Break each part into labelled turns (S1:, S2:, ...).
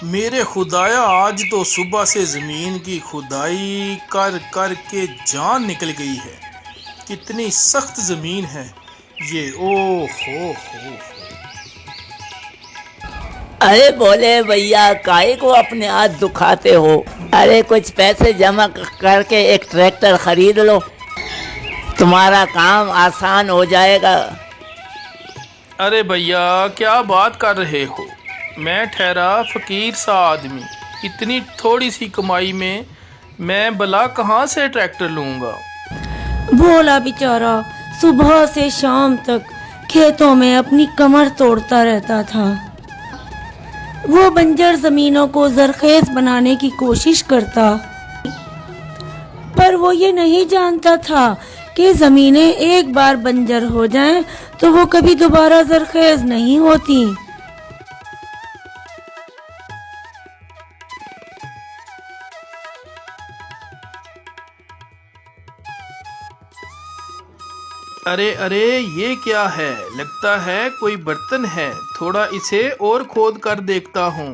S1: मेरे खुदाया, आज तो सुबह से ज़मीन की खुदाई कर कर के जान निकल गई है। कितनी सख्त ज़मीन है ये। ओ हो।
S2: अरे बोले भैया, काहे को अपने हाथ दुखाते हो? अरे कुछ पैसे जमा करके एक ट्रैक्टर खरीद लो, तुम्हारा काम आसान हो जाएगा।
S1: अरे भैया, क्या बात कर रहे हो? मैं ठहरा फ़कीर सा आदमी, इतनी थोड़ी सी कमाई में मैं भला कहाँ से ट्रैक्टर लूँगा?
S3: भोला बेचारा सुबह से शाम तक खेतों में अपनी कमर तोड़ता रहता था। वो बंजर जमीनों को जरखेज बनाने की कोशिश करता, पर वो ये नहीं जानता था कि जमीनें एक बार बंजर हो जाएं तो वो कभी दोबारा जरखेज नहीं होती।
S1: अरे अरे, ये क्या है? लगता है कोई बर्तन है। थोड़ा इसे और खोद कर देखता हूँ।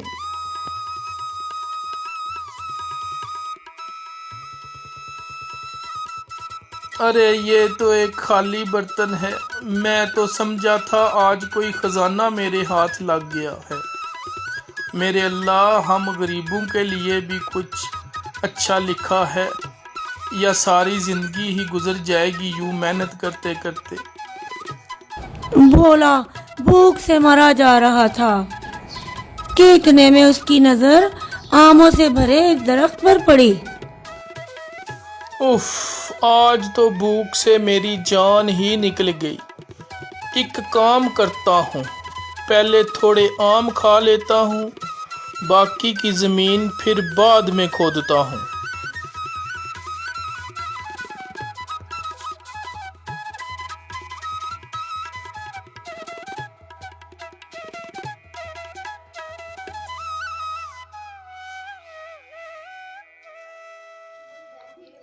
S1: अरे ये तो एक खाली बर्तन है। मैं तो समझा था आज कोई खजाना मेरे हाथ लग गया है। मेरे अल्लाह, हम गरीबों के लिए भी कुछ अच्छा लिखा है या सारी जिंदगी ही गुजर जाएगी यूं मेहनत करते करते?
S3: भोला भूख से मरा जा रहा था कि इतने में उसकी नजर आमों से भरे एक दरख्त पर पड़ी।
S1: उफ, आज तो भूख से मेरी जान ही निकल गई। एक काम करता हूँ, पहले थोड़े आम खा लेता हूँ, बाकी की ज़मीन फिर बाद में खोदता हूँ।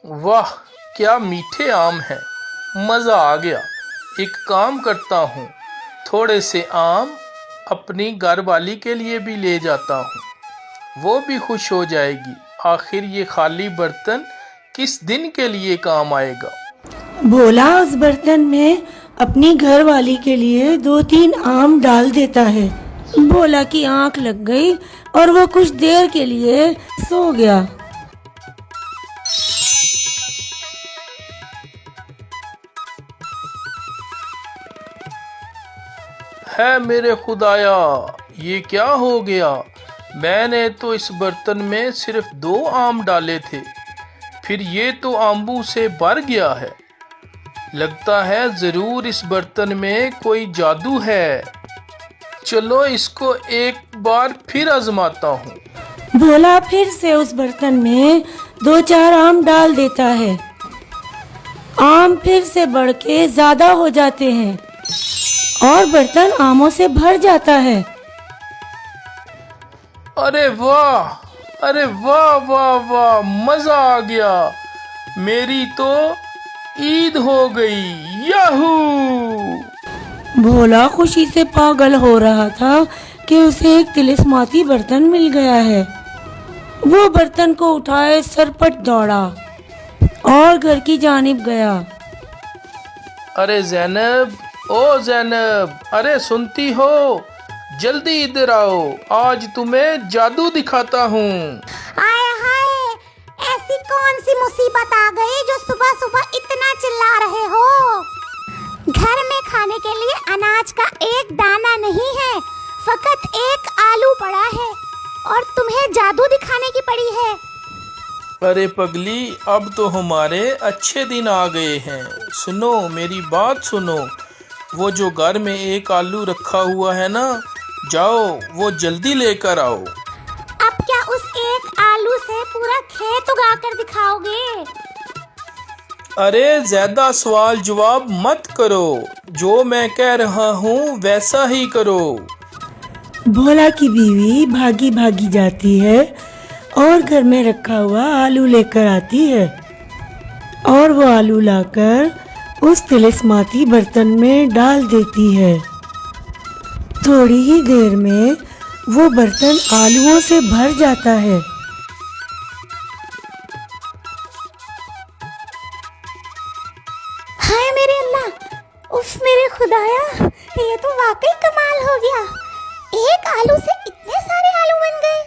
S1: वाह, क्या मीठे आम हैं, मज़ा आ गया। एक काम करता हूँ, थोड़े से आम अपनी घरवाली के लिए भी ले जाता हूँ, वो भी खुश हो जाएगी। आखिर ये खाली बर्तन किस दिन के लिए काम आएगा?
S3: भोला उस बर्तन में अपनी घरवाली के लिए 2-3 आम डाल देता है। भोला की आंख लग गई और वो कुछ देर के लिए सो गया।
S1: है मेरे खुदाया, ये क्या हो गया? मैंने तो इस बर्तन में सिर्फ 2 आम डाले थे, फिर ये तो आमों से भर गया है। लगता है ज़रूर इस बर्तन में कोई जादू है। चलो इसको एक बार फिर आजमाता हूँ।
S3: भोला फिर से उस बर्तन में 2-4 आम डाल देता है। आम फिर से बढ़ के ज्यादा हो जाते हैं और बर्तन आमों से भर जाता है।
S1: अरे वाह, अरे वाह वाह वाह, मज़ा आ गया। मेरी तो ईद हो गई। याहू!
S3: भोला खुशी से पागल हो रहा था कि उसे एक तिलिस्माती बर्तन मिल गया है। वो बर्तन को उठाए सरपट दौड़ा और घर की जानिब गया।
S1: अरे ज़ैनब, ओ ज़ैनब, अरे सुनती हो? जल्दी इधर आओ, आज तुम्हें जादू दिखाता हूँ।
S4: हाय हाय, ऐसी कौन सी मुसीबत आ गई जो सुबह सुबह इतना चिल्ला रहे हो? घर में खाने के लिए अनाज का एक दाना नहीं है, फकत एक आलू पड़ा है और तुम्हें जादू दिखाने की पड़ी है।
S1: अरे पगली, अब तो हमारे अच्छे दिन आ गए हैं। सुनो, मेरी बात सुनो। वो जो घर में एक आलू रखा हुआ है ना, जाओ वो जल्दी लेकर आओ।
S4: अब क्या उस एक आलू से पूरा खेत उगा कर दिखाओगे?
S1: अरे ज्यादा सवाल जवाब मत करो, जो मैं कह रहा हूँ वैसा ही करो।
S3: भोला की बीवी भागी भागी जाती है और घर में रखा हुआ आलू लेकर आती है और वो आलू लाकर उस तिलिस्माती बर्तन में डाल देती है। थोड़ी ही देर में वो बर्तन आलूओं से भर जाता है।
S4: हाय मेरे अल्लाह, उफ मेरे खुदाया, ये तो वाकई कमाल हो गया। एक आलू से इतने सारे आलू बन गए।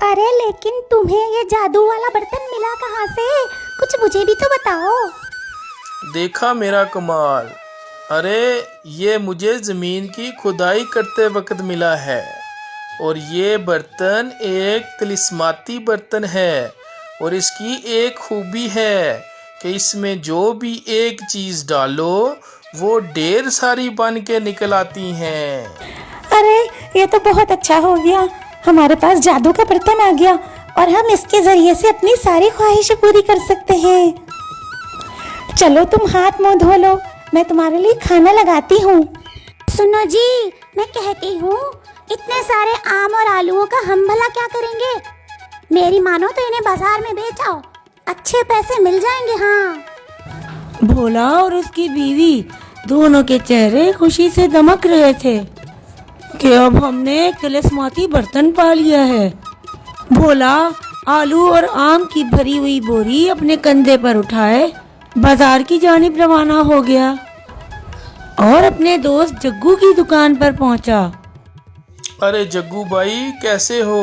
S4: अरे लेकिन तुम्हें ये जादू वाला बर्तन मिला कहाँ से? कुछ मुझे भी तो बताओ।
S1: देखा मेरा कमाल। अरे ये मुझे ज़मीन की खुदाई करते वक्त मिला है और ये बर्तन एक तिलिस्माती बर्तन है और इसकी एक खूबी है कि इसमें जो भी एक चीज़ डालो वो ढेर सारी बन के निकल आती हैं।
S4: अरे ये तो बहुत अच्छा हो गया, हमारे पास जादू का बर्तन आ गया और हम इसके जरिए से अपनी सारी ख्वाहिशें पूरी कर सकते हैं। चलो तुम हाथ मुंह धो लो, मैं तुम्हारे लिए खाना लगाती हूँ। सुनो जी, मैं कहती हूँ इतने सारे आम और आलूओं का हम भला क्या करेंगे? मेरी मानो तो इन्हें बाजार में बेच आओ, अच्छे पैसे मिल जाएंगे। हाँ।
S3: भोला और उसकी बीवी दोनों के चेहरे खुशी से दमक रहे थे कि अब हमने एक तिलिस्माती बर्तन पा लिया है। भोला आलू और आम की भरी हुई बोरी अपने कंधे पर उठाए बाजार की जानिब रवाना हो गया और अपने दोस्त जग्गू की दुकान पर पहुंचा।
S1: अरे जग्गू भाई कैसे हो?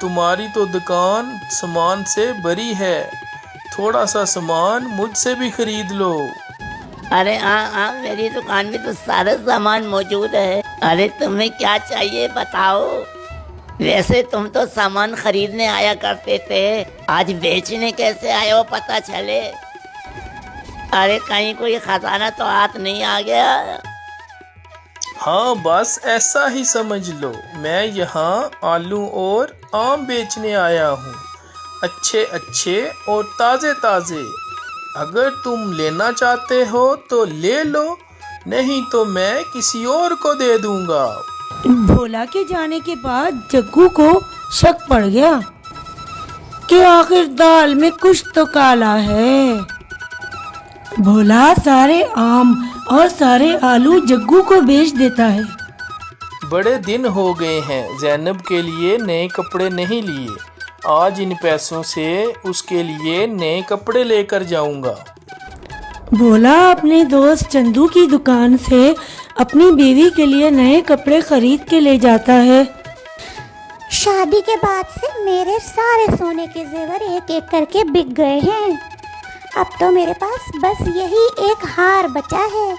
S1: तुम्हारी तो दुकान सामान से भरी है, थोड़ा सा सामान मुझसे भी खरीद लो।
S2: अरे हाँ, मेरी दुकान में तो सारा सामान मौजूद है। अरे तुम्हें क्या चाहिए बताओ। वैसे तुम तो सामान खरीदने आया करते थे, आज बेचने कैसे आए हो पता चले। अरे कहीं कोई खजाना तो हाथ नहीं आ गया?
S1: हाँ बस ऐसा ही समझ लो, मैं यहाँ आलू और आम बेचने आया हूँ, अच्छे अच्छे और ताज़े ताज़े। अगर तुम लेना चाहते हो तो ले लो, नहीं तो मैं किसी और को दे दूंगा।
S3: भोला के जाने के बाद जग्गू को शक पड़ गया कि आखिर दाल में कुछ तो काला है। भोला सारे आम और सारे आलू जग्गू को बेच देता है।
S1: बड़े दिन हो गए हैं ज़ैनब के लिए नए कपड़े नहीं लिए, आज इन पैसों से उसके लिए नए कपड़े लेकर जाऊंगा।
S3: भोला अपने दोस्त चंदू की दुकान से अपनी बीवी के लिए नए कपड़े खरीद के ले जाता है।
S4: शादी के बाद से मेरे सारे सोने के जेवर एक एक करके बिक गए हैं। अब तो मेरे पास बस यही एक हार बचा है।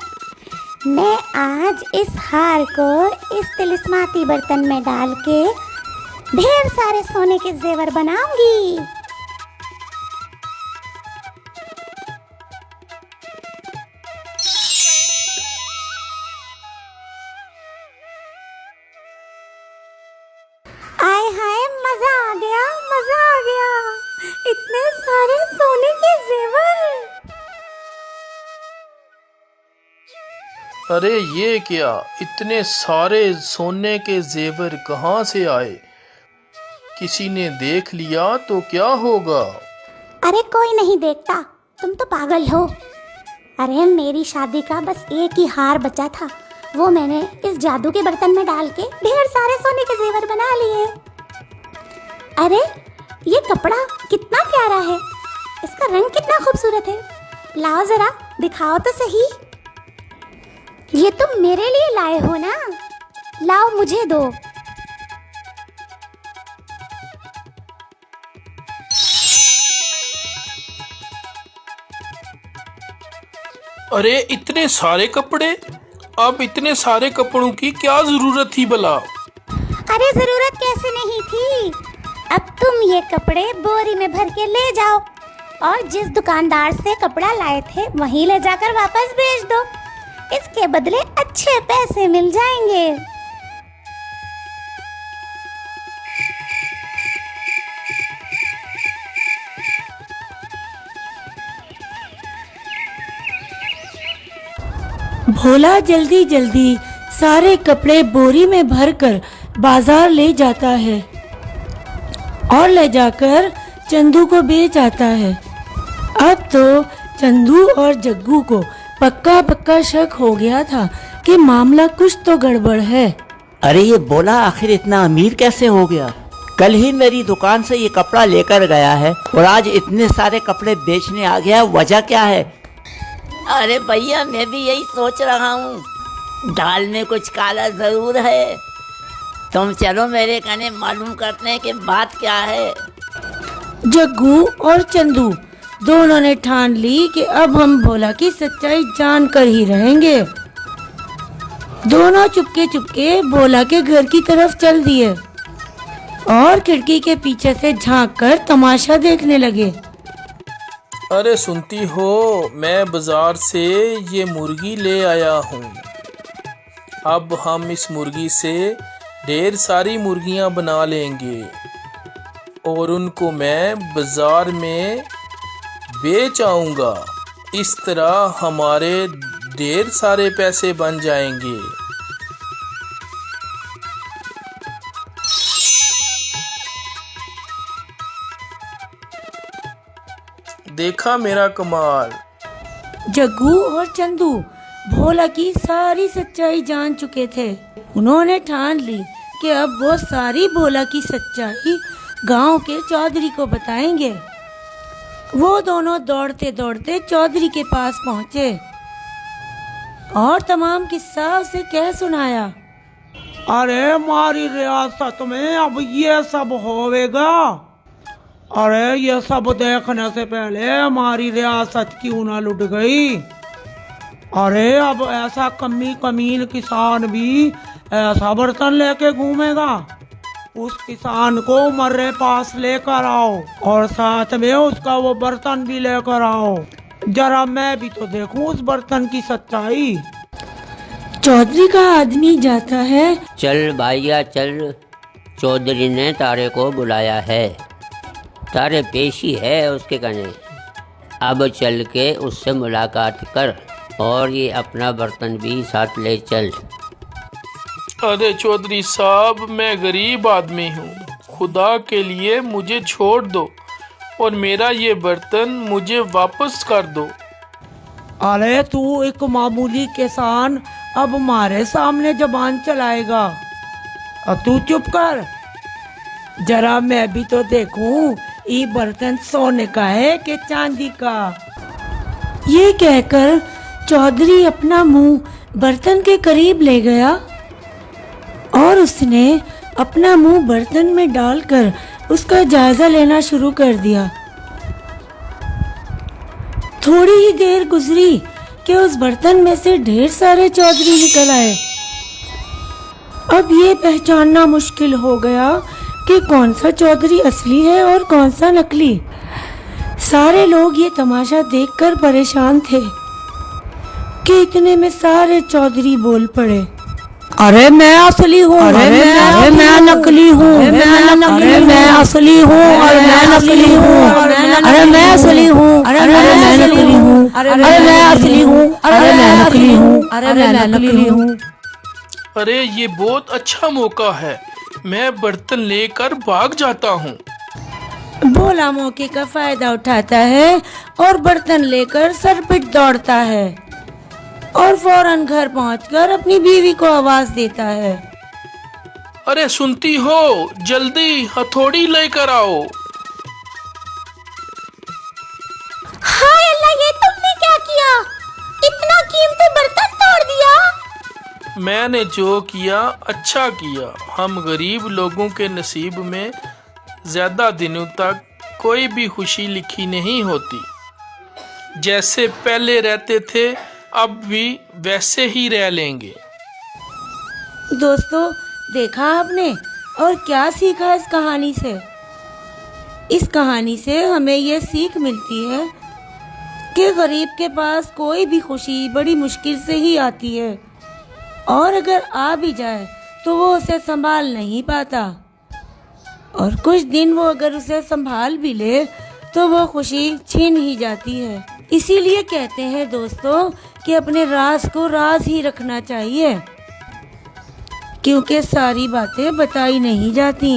S4: मैं आज इस हार को इस तिलिस्माती बर्तन में डाल के ढेर सारे सोने के जेवर बनाऊंगी। आय हाय, मजा आ गया, मजा आ गया, इतने सारे सोने के जेवर।
S1: अरे ये क्या, इतने सारे सोने के जेवर कहाँ से आए? किसी ने देख लिया तो क्या होगा?
S4: अरे कोई नहीं देखता, तुम तो पागल हो। अरे मेरी शादी का बस एक ही हार बचा था, वो मैंने इस जादू के बर्तन में डाल के ढेर सारे सोने के जेवर बना लिए। अरे ये कपड़ा कितना प्यारा है, इसका रंग कितना खूबसूरत है। लाओ जरा दिखाओ तो सही। ये तुम मेरे लिए लाए हो ना? लाओ मुझे दो।
S1: अरे इतने सारे कपड़े, अब इतने सारे कपड़ों की क्या जरूरत थी भला?
S4: अरे जरूरत कैसे नहीं थी, अब तुम ये कपड़े बोरी में भर के ले जाओ और जिस दुकानदार से कपड़ा लाए थे वहीं ले जाकर वापस भेज दो। इसके बदले अच्छे पैसे मिल जाएंगे।
S3: भोला जल्दी जल्दी सारे कपड़े बोरी में भरकर बाजार ले जाता है और ले जाकर चंदू को बेच आता है। अब तो चंदू और जग्गू को पक्का पक्का शक हो गया था कि मामला कुछ तो गड़बड़ है।
S2: अरे ये बोला आखिर इतना अमीर कैसे हो गया? कल ही मेरी दुकान से ये कपड़ा लेकर गया है और आज इतने सारे कपड़े बेचने आ गया, वजह क्या है? अरे भैया मैं भी यही सोच रहा हूँ, दाल में कुछ काला जरूर है। तुम चलो मेरे कहने मालूम करते हैं कि बात क्या है।
S3: जग्गू और चंदू दोनों ने ठान ली कि अब हम भोला की सच्चाई जानकर ही रहेंगे। दोनों चुपके चुपके भोला के घर की तरफ चल दिए और खिड़की के पीछे से झांककर तमाशा देखने लगे।
S1: अरे सुनती हो, मैं बाजार से ये मुर्गी ले आया हूँ। अब हम इस मुर्गी से ढेर सारी मुर्गियाँ बना लेंगे और उनको मैं बाजार में बेच आऊँगा। इस तरह हमारे ढेर सारे पैसे बन जाएंगे। देखा मेरा कमाल।
S3: जग्गू और चंदू भोला की सारी सच्चाई जान चुके थे। उन्होंने ठान ली कि अब वो सारी भोला की सच्चाई गांव के चौधरी को बताएंगे। वो दोनों दौड़ते दौड़ते चौधरी के पास पहुंचे और तमाम किस्सा उसे कह सुनाया।
S5: अरे हमारी रियासत में अब ये सब होवेगा। अरे ये सब देखने से पहले हमारी रियासत क्यों ना लुट गई। अरे अब ऐसा कमीन किसान भी ऐसा बर्तन लेके घूमेगा। उस किसान को मर्रे पास लेकर आओ और साथ में उसका वो बर्तन भी लेकर आओ। जरा मैं भी तो देखूं उस बर्तन की सच्चाई।
S3: चौधरी का आदमी जाता है।
S6: चल भाइया चल, चौधरी ने तारे को बुलाया है, तारे पेशी है उसके कने। अब चल के उससे मुलाकात कर और ये अपना बर्तन भी साथ ले चल।
S1: अरे चौधरी साहब, मैं गरीब आदमी हूँ, खुदा के लिए मुझे छोड़ दो और मेरा ये बर्तन मुझे वापस कर दो।
S5: अरे तू एक मामूली किसान अब हमारे सामने जबान चलाएगा और तू चुप कर। जरा मैं भी तो देखूं ये बर्तन सोने का है कि चांदी का।
S3: ये कहकर चौधरी अपना मुंह बर्तन के करीब ले गया और उसने अपना मुंह बर्तन में डालकर उसका जायजा लेना शुरू कर दिया। थोड़ी ही देर गुजरी कि उस बर्तन में से ढेर सारे चौधरी निकल आए। अब ये पहचानना मुश्किल हो गया कि कौन सा चौधरी असली है और कौन सा नकली। सारे लोग ये तमाशा देखकर परेशान थे कि इतने में सारे चौधरी बोल पड़े।
S5: अरे मैं असली हूँ, अरे मैं नकली हूँ, अरे मैं असली हूँ और मैं नकली हूँ, अरे मैं असली हूँ, अरे मैं नकली हूँ, अरे मैं असली हूँ, अरे मैं नकली हूँ, अरे मैं नकली हूँ।
S1: अरे ये बहुत अच्छा मौका है, मैं बर्तन लेकर भाग जाता हूँ।
S3: भोला मौके का फायदा उठाता है और बर्तन लेकर सरपिट दौड़ता है और फौरन घर पहुंचकर अपनी बीवी को आवाज देता है।
S1: अरे सुनती हो, जल्दी हथौड़ी लेकर आओ।
S4: हाय अल्लाह, ये तुमने क्या किया? इतना कीमती बर्तन तोड़ दिया।
S1: मैंने जो किया अच्छा किया। हम गरीब लोगों के नसीब में ज्यादा दिनों तक कोई भी खुशी लिखी नहीं होती। जैसे पहले रहते थे अब भी वैसे ही रह लेंगे।
S3: दोस्तों, देखा आपने और क्या सीखा इस कहानी से? इस कहानी से हमें ये सीख मिलती है कि गरीब के पास कोई भी खुशी बड़ी मुश्किल से ही आती है और अगर आ भी जाए तो वो उसे संभाल नहीं पाता और कुछ दिन वो अगर उसे संभाल भी ले तो वो खुशी छीन ही जाती है। इसीलिए कहते हैं दोस्तों कि अपने राज को राज ही रखना चाहिए। क्योंकि सारी बातें बताई नहीं जाती।